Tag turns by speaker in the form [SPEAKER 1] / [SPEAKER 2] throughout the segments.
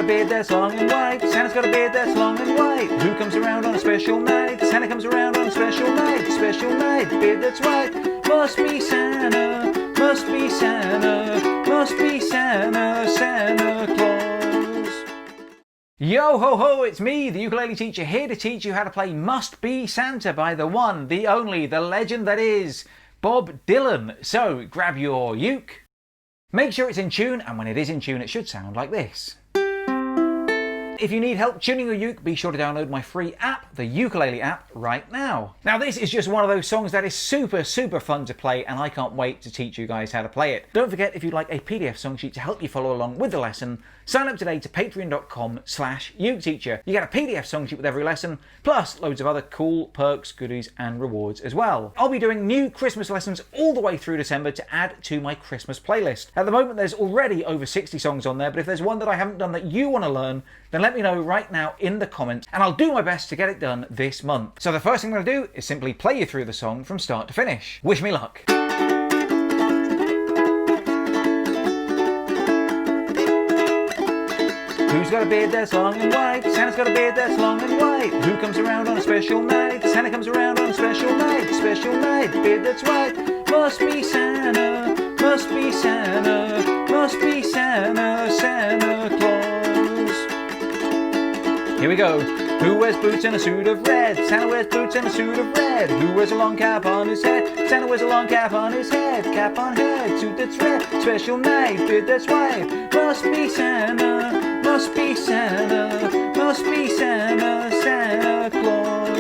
[SPEAKER 1] got a beard that's long and white. Santa's got a beard that's long and white. Who comes around on a special night? Santa comes around on a special night. Special night, beard that's white. Must be Santa, must be Santa, must be Santa, Santa Claus. Yo ho ho, it's me, the ukulele teacher, here to teach you how to play Must Be Santa by the one, the only, the legend that is Bob Dylan. So grab your uke, make sure it's in tune, and when it is in tune it should sound like this. If you need help tuning your uke, be sure to download my free app, the Ukulele app, right now. Now this is just one of those songs that is super fun to play, and I can't wait to teach you guys how to play it. Don't forget, if you'd like a PDF song sheet to help you follow along with the lesson, sign up today to patreon.com/uketeacher. You get a PDF song sheet with every lesson, plus loads of other cool perks, goodies and rewards as well. I'll be doing new Christmas lessons all the way through December to add to my Christmas playlist. At the moment there's already over 60 songs on there, but if there's one that I haven't done that you want to learn, then let me know right now in the comments and I'll do my best to get it done this month. So the first thing I'm going to do is simply play you through the song from start to finish. Wish me luck. Who's got a beard that's long and white? Santa's got a beard that's long and white. Who comes around on a special night? Santa comes around on a special night. Special night, beard that's white. Must be Santa, must be Santa, must be Santa, Santa Claus. Here we go. Who wears boots and a suit of red? Santa wears boots and a suit of red. Who wears a long cap on his head? Santa wears a long cap on his head. Cap on head, suit that's red. Special night, beard that's white. Must be Santa, must be Santa, must be Santa, Santa Claus.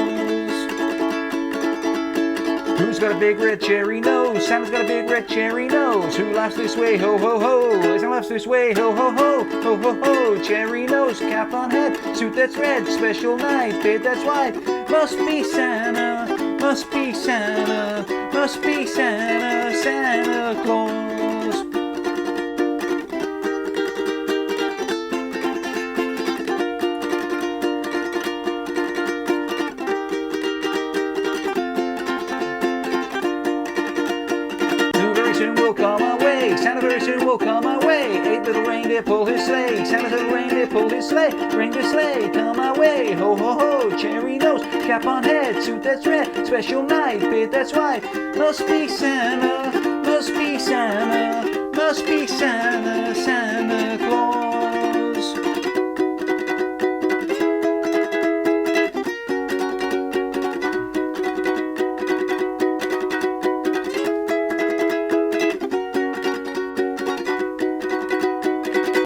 [SPEAKER 1] Who's got a big red cherry nose? Santa's got a big red cherry nose. Who laughs this way? Ho ho ho. Santa laughs this way. Ho ho ho. Ho ho ho. Cherry nose, cap on head, suit that's red. Special night, beard that's white. Must be Santa, must be Santa, must be Santa, Santa Claus. Santa very soon will come our way. 8 little reindeer pull his sleigh. Santa's little reindeer pull his sleigh. Reindeer sleigh, come our way. Ho ho ho, cherry nose, cap on head, suit that's red. Special night, beard that's white. Must be Santa, must be Santa, must be Santa, Santa Claus.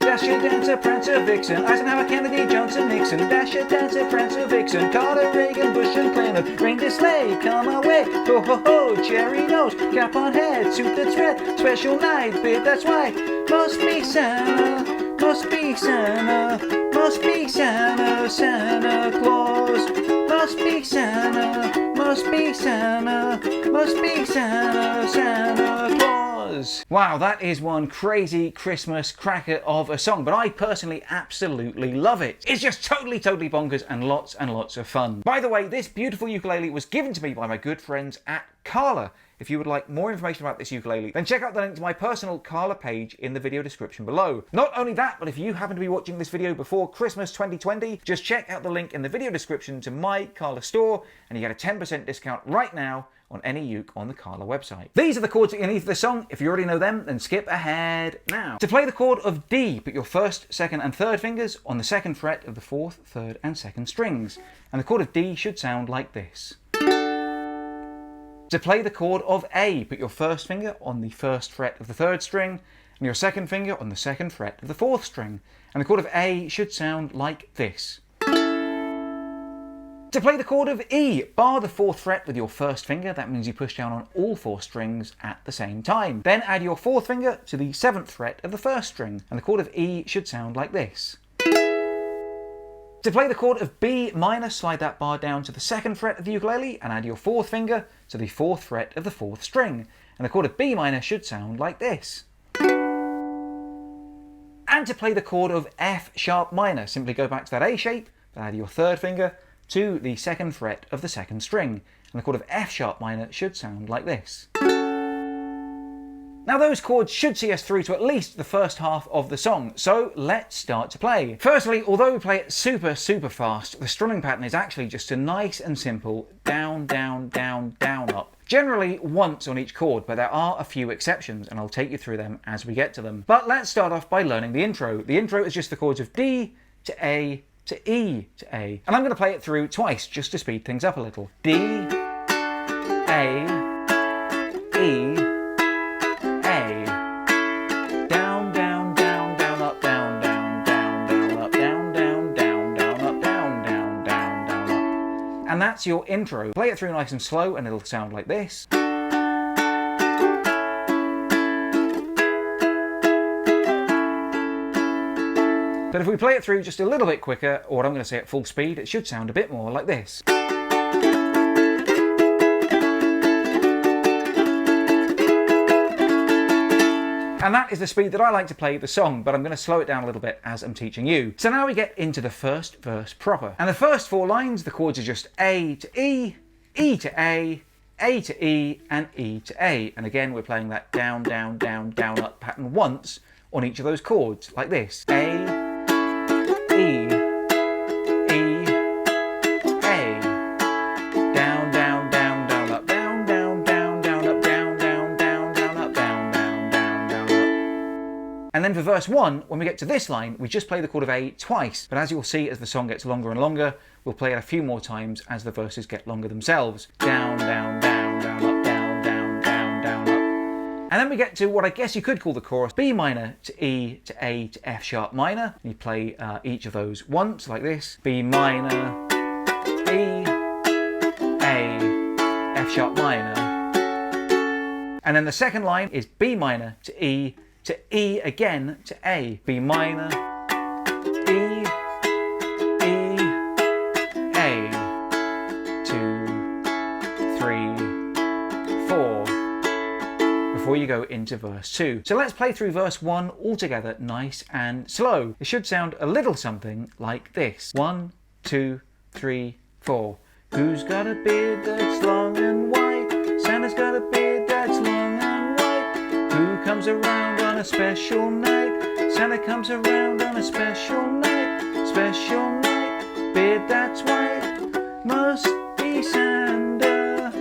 [SPEAKER 1] Dasher, Dancer, Prancer, Vixen, Eisenhower, Kennedy, Johnson, Nixon. Dasher, Dancer, Prancer, Vixen, Carter, Reagan, Bush and Clinton. Reindeer sleigh, come our way. Ho ho ho, cherry nose, cap on head, suit that's red. Special night, beard that's white. Must be Santa, must be Santa, must be Santa, Santa Claus. Must be Santa, must be Santa, must be Santa, Santa Claus. Wow, that is one crazy Christmas cracker of a song, but I personally absolutely love it. It's just totally bonkers and lots of fun. By the way, this beautiful ukulele was given to me by my good friends at Carla. If you would like more information about this ukulele, then check out the link to my personal Carla page in the video description below. Not only that, but if you happen to be watching this video before Christmas 2020, just check out the link in the video description to my Carla store, and you get a 10% discount right now on any uke on the Carla website. These are the chords that you need for the song. If you already know them, then skip ahead now. To play the chord of D, put your first, second and third fingers on the second fret of the fourth, third and second strings. And the chord of D should sound like this. To play the chord of A, put your first finger on the first fret of the third string and your second finger on the second fret of the fourth string. And the chord of A should sound like this. To play the chord of E, bar the fourth fret with your first finger. That means you push down on all 4 strings at the same time. Then add your fourth finger to the 7th fret of the first string. And the chord of E should sound like this. To play the chord of B minor, slide that bar down to the 2nd fret of the ukulele and add your fourth finger to the 4th fret of the 4th string. And the chord of B minor should sound like this. And to play the chord of F sharp minor, simply go back to that A shape, but add your 3rd finger to the 2nd fret of the 2nd string. And the chord of F sharp minor should sound like this. Now those chords should see us through to at least the first half of the song, so let's start to play. Firstly, although we play it super fast, the strumming pattern is actually just a nice and simple down, down, down, down, up. Generally once on each chord, but there are a few exceptions and I'll take you through them as we get to them. But let's start off by learning the intro. The intro is just the chords of D to A to E to A. And I'm going to play it through twice just to speed things up a little. D, A, E, A. Down, down, down, down, up, down, down, down, down, up, down, down, down, down, up, down, down, down, down, up. And that's your intro. Play it through nice and slow and it'll sound like this. But if we play it through just a little bit quicker, or I'm going to say at full speed, it should sound a bit more like this. And that is the speed that I like to play the song, but I'm going to slow it down a little bit as I'm teaching you. So now we get into the first verse proper. And the first 4 lines, the chords are just A to E, E to A to E, and E to A. And again, we're playing that down, down, down, down, up pattern once on each of those chords, like this. A, E, E, A. Down, down, down, down, up, down, down, down, down, up, down, down, down, down, up, down, down, down, down, up. And then for verse 1, when we get to this line, we just play the chord of A twice. But as you'll see, as the song gets longer and longer, we'll play it a few more times as the verses get longer themselves. Down, down, down, down, up, down, down, down, down, up. And then we get to what I guess you could call the chorus, B minor to E to A to F sharp minor. You play each of those once, like this. B minor, E, A, F sharp minor. And then the second line is B minor to E again to A. B minor, E, E, A. 2, 3, 4. Before you go into verse 2. So let's play through verse 1 all together, nice and slow. It should sound a little something like this. 1, 2, 3, 4. Who's got a beard that's long and white? Santa's got a beard that's long and white. Who comes around on a special night? Santa comes around on a special night. Special night. Beard that's white. Must be Santa.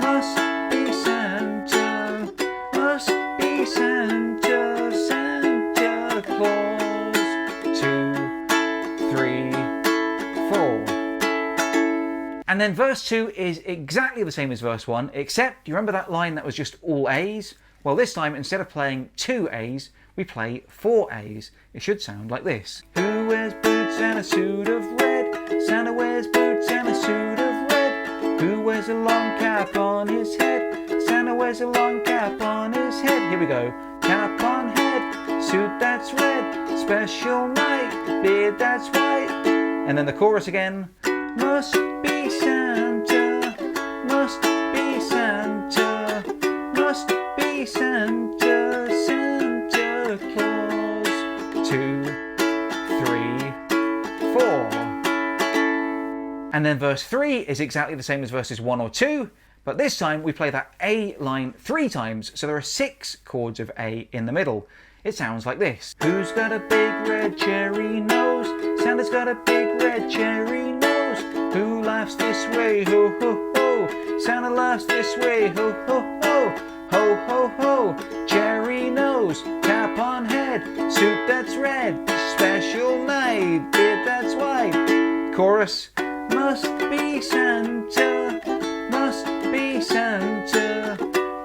[SPEAKER 1] Must be Santa. Must be Santa, Santa Claus. 2, 3, 4. And then verse 2 is exactly the same as verse 1, except, do you remember that line that was just all A's? Well, this time, instead of playing 2 A's, we play 4 A's. It should sound like this. Who wears boots and a suit of red? Santa wears boots and a suit of red. Who wears a long cap on his head? Santa wears a long cap on his head. Here we go. Cap on head, suit that's red, special night, beard that's white. And then the chorus again. Must be Santa, must be Santa, must be Santa, Santa Claus. 2, 3, 4. And then verse 3 is exactly the same as verses 1 or 2. But this time we play that A line 3 times, so there are 6 chords of A in the middle. It sounds like this. Who's got a big red cherry nose? Santa's got a big red cherry nose. Who laughs this way? Ho, ho, ho. Santa laughs this way. Ho, ho, ho. Ho, ho, ho. Cherry nose, cap on head, suit that's red, special night, beard that's white. Chorus. Must be Santa, must be Santa,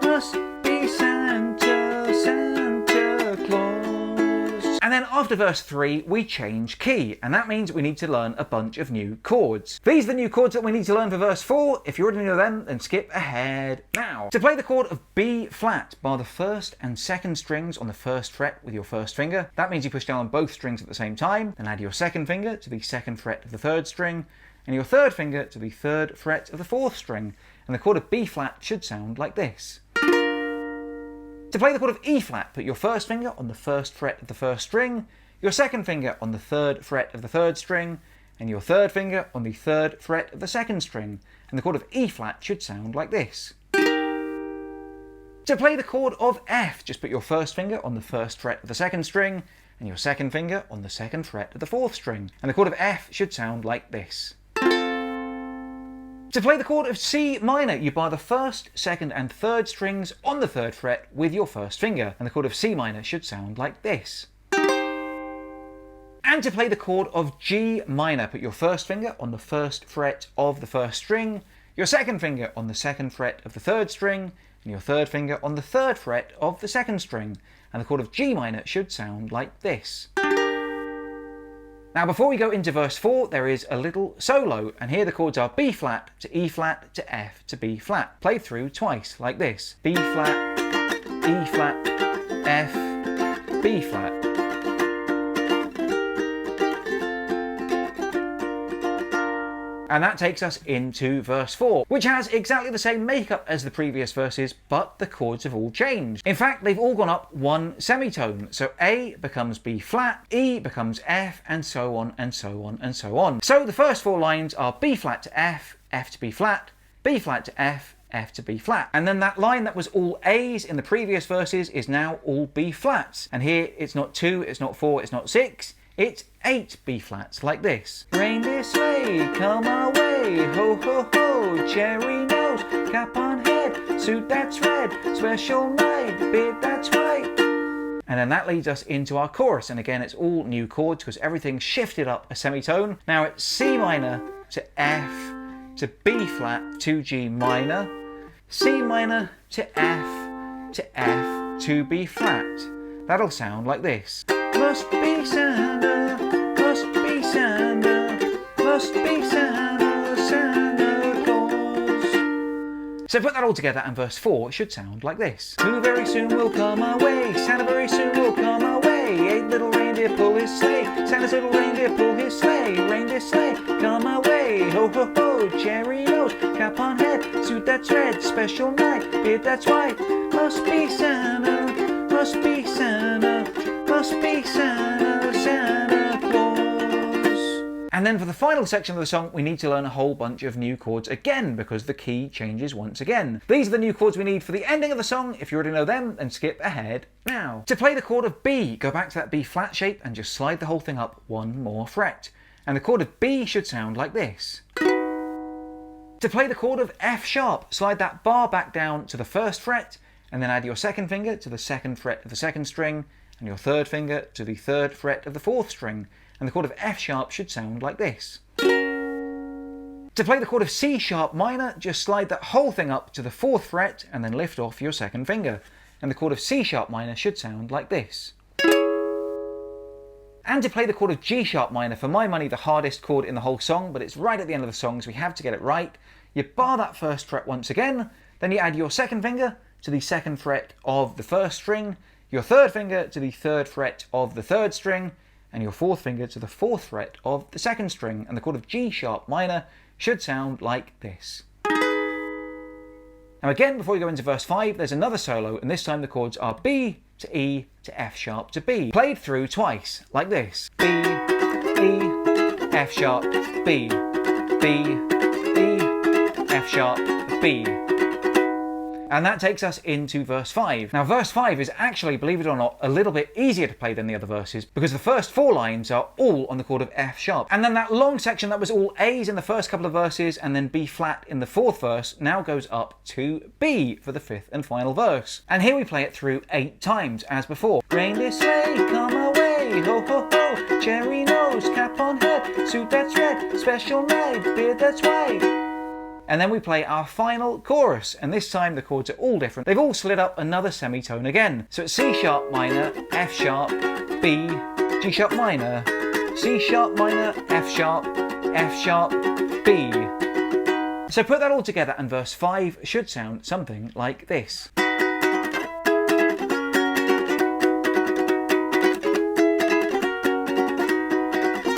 [SPEAKER 1] must be Santa, Santa Claus. And then after verse 3, we change key, and that means we need to learn a bunch of new chords. These are the new chords that we need to learn for verse 4. If you already know them, then skip ahead now. To play the chord of B flat, bar the 1st and 2nd strings on the 1st fret with your 1st finger. That means you push down on both strings at the same time, then add your 2nd finger to the 2nd fret of the 3rd string, and your 3rd finger to the 3rd fret of the 4th string, and the chord of B flat should sound like this. To play the chord of E flat, put your 1st finger on the 1st fret of the 1st string, your 2nd finger on the 3rd fret of the 3rd string, and your 3rd finger on the 3rd fret of the 2nd string, and the chord of E flat should sound like this. To To play the chord of F, just put your first finger on the first fret of the second string and your second finger on the second fret of the fourth string. And the chord of F should sound like this. To play the chord of C minor, you bar the first, second and third strings on the third fret with your first finger, and the chord of C minor should sound like this. And to play the chord of G minor, put your first finger on the first fret of the first string, your second finger on the second fret of the third string, and your third finger on the third fret of the second string, and the chord of G minor should sound like this. Now before we go into verse 4, there is a little solo, and here the chords are B flat to E flat to F to B flat, played through twice like this. B flat, E flat, F, B flat. And that takes us into verse 4, which has exactly the same makeup as the previous verses, but the chords have all changed. In fact, they've all gone up one semitone. So A becomes B flat, E becomes F, and so on and so on and so on. So the first 4 lines are B flat to F, F to B flat, B flat to F, F to B flat. And then that line that was all A's in the previous verses is now all B flats. And here it's not 2, it's not 4, it's not 6. It's 8 B flats, like this. Reindeer sleigh, come our way, ho ho ho, cherry nose, cap on head, suit that's red, special night, beard that's white. And then that leads us into our chorus, and again it's all new chords because everything's shifted up a semitone. Now it's C minor to F to B flat to G minor, C minor to F to B flat. That'll sound like this. Must be Santa, must be Santa, must be Santa, Santa Claus. So put that all together and verse 4 should sound like this. Who very soon will come our way, Santa very soon will come our way. 8 little reindeer pull his sleigh, Santa's little reindeer pull his sleigh. Reindeer sleigh, come our way, ho ho ho, cherry nose, cap on head, suit that's red, special night, beard that's white. Must be Santa, must be Santa, must be Santa, Santa Claus. And then for the final section of the song, we need to learn a whole bunch of new chords again because the key changes once again. These are the new chords we need for the ending of the song. If you already know them, then skip ahead now. To play the chord of B, go back to that B flat shape and just slide the whole thing up one more fret. And the chord of B should sound like this. To play the chord of F sharp, slide that bar back down to the first fret and then add your second finger to the second fret of the second string and your third finger to the third fret of the fourth string, and the chord of F sharp should sound like this. To play the chord of C sharp minor, just slide that whole thing up to the fourth fret and then lift off your second finger, and the chord of C sharp minor should sound like this. And to play the chord of G sharp minor, for my money the hardest chord in the whole song, but it's right at the end of the song so we have to get it right, you bar that first fret once again, then you add your second finger to the second fret of the first string, your third finger to the third fret of the third string, and your fourth finger to the fourth fret of the second string, and the chord of G sharp minor should sound like this. Now again, before we go into verse 5, there's another solo, and this time the chords are B to E to F sharp to B, played through twice, like this. B, E, F sharp, B, B, E, F sharp, B. And that takes us into verse 5. Now verse 5 is actually, believe it or not, a little bit easier to play than the other verses because the first 4 lines are all on the chord of F sharp. And then that long section that was all A's in the first couple of verses and then B flat in the 4th verse now goes up to B for the 5th and final verse. And here we play it through 8 times as before. Reindeer sleigh, come our way, ho ho ho, cherry nose, cap on head, suit that's red, special night, beard that's white. And then we play our final chorus, and this time the chords are all different. They've all slid up another semitone again. So it's C sharp minor, F sharp, B, G sharp minor, C sharp minor, F sharp, B. So put that all together and verse 5 should sound something like this.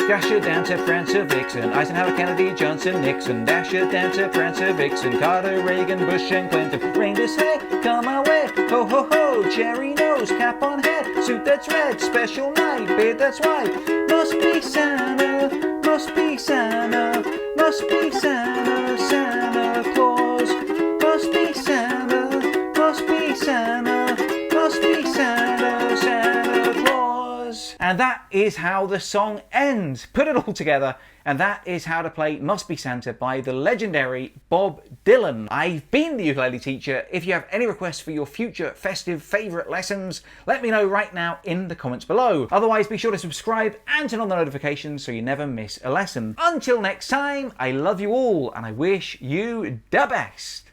[SPEAKER 1] Dasher, Dancer, Prancer, Vixen, Eisenhower, Kennedy, Johnson, Nixon. Dasher, Dancer, Prancer, Vixen, Carter, Reagan, Bush and Clinton. Reindeer sleigh, come our way, ho ho ho, cherry nose, cap on head, suit that's red, special night, beard that's white. Must be Santa, must be Santa, must be Santa, Santa Claus. Must be Santa, must be Santa. And that is how the song ends. Put it all together, and that is how to play Must Be Santa by the legendary Bob Dylan. I've been the ukulele teacher. If you have any requests for your future festive favourite lessons, let me know right now in the comments below. Otherwise, be sure to subscribe and turn on the notifications so you never miss a lesson. Until next time, I love you all and I wish you the best.